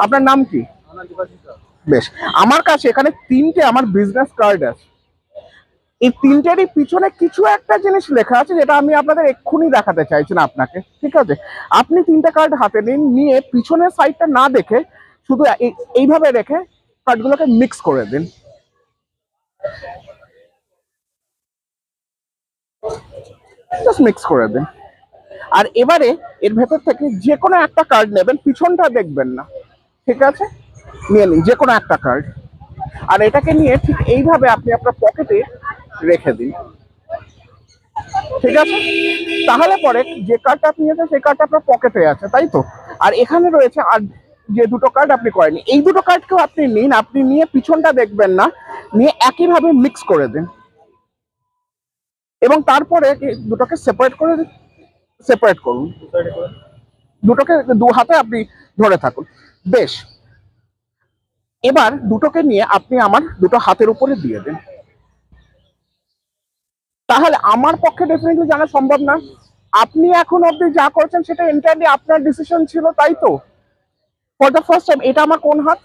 আপনার নাম কি? বেশ, আমার কাছে এখানে তিনটে আমার বিজনেস কার্ড আছে। এই তিনটেরই পিছনে কিছু একটা জিনিস লেখা আছে যেটা আমি আপনাদের এক্ষুনি দেখাতে চাইছি না আপনাকে, ঠিক আছে? আপনি তিনটে কার্ড হাতে নিন, নিয়ে পিছনের সাইডটা না দেখে শুধু এইভাবে রেখে কার্ডগুলোকে মিক্স করে দিন। জাস্ট মিক্স করে দিন। আর এবারে এর ভেতর থেকে যে কোনো একটা কার্ড নেবেন, পিছনটা দেখবেন না, ঠিক আছে? নিয়ে নিন যে কোনো একটা কার্ড। আর এটাকে নিয়ে ঠিক এইভাবে আপনি আপনার পকেটে রেখে দিন, ঠিক আছে? তাহলে পরে যে কার্ডটা আপনি নিয়েছেন সেই কার্ডটা আপনার পকেটে আছে, তাই তো? আর এখানে রয়েছে আর যে দুটো কার্ড আপনি করেননি, এই দুটো কার্ডকেও আপনি নিন, আপনি নিয়ে পিছনটা দেখবেন না, নিয়ে একইভাবে মিক্স করে দিন এবং তারপরে দুটোকে সেপারেট করুন। দুটোকে দু হাতে আপনি ধরে থাকুন। বেশ, এবার দুটোকে নিয়ে আপনি আমার দুটো হাতের উপরে দিয়ে দিন। তাহলে আমার পক্ষে ডেফিনেটলি জানা সম্ভব না। আপনি এখন অব্দি যা করছেন সেটা এন্টারলি আপনার ডিসিশন ছিল, তাই তো? ফর দ্য ফার্স্ট টাইম এটা আমার কোন হাত?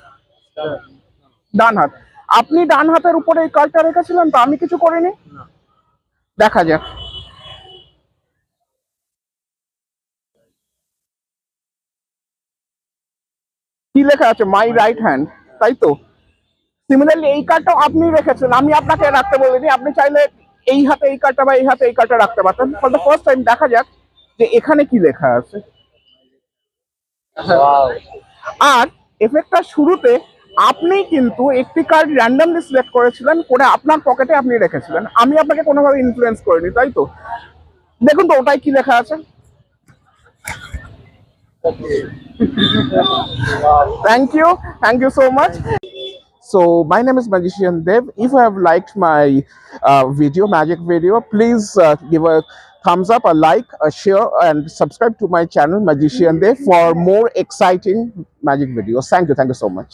ডান হাত। আপনি ডান হাতের উপরে এই কার্ডটা রেখেছিলেন, তো আমি কিছু করিনি। দেখা যাক। কি লেখা আছে? মাই রাইট হ্যান্ড, তাই তো? সিমিলারলি এই কার্ডটাও আপনি রেখেছেন, আমি আপনাকে রাখতে বলিনি। আপনি চাইলে এই হাতে এই কার্ডটা বা এই হাতে এই কার্ডটা রাখতে পারতেন। ফর দ্য ফার্স্ট টাইম দেখা যাক যে এখানে কি লেখা আছে। আর এফেক্টটা শুরুতে আপনি কিন্তু একটি কার্ড র্যান্ডমলি সিলেক্ট করেছিলেন, করে আপনার পকেটে আপনি রেখেছিলেন। আমি আপনাকে কোনোভাবে ইনফ্লুয়েন্স করিনি, তাই তো? দেখুন তো ওটাই কি লেখা আছে। Thank you so much. So my name is Magician Dev. If you have liked my magic video, please give a thumbs up, a like, a share, and subscribe to my channel Magician Dev for more exciting magic videos. Thank you so much.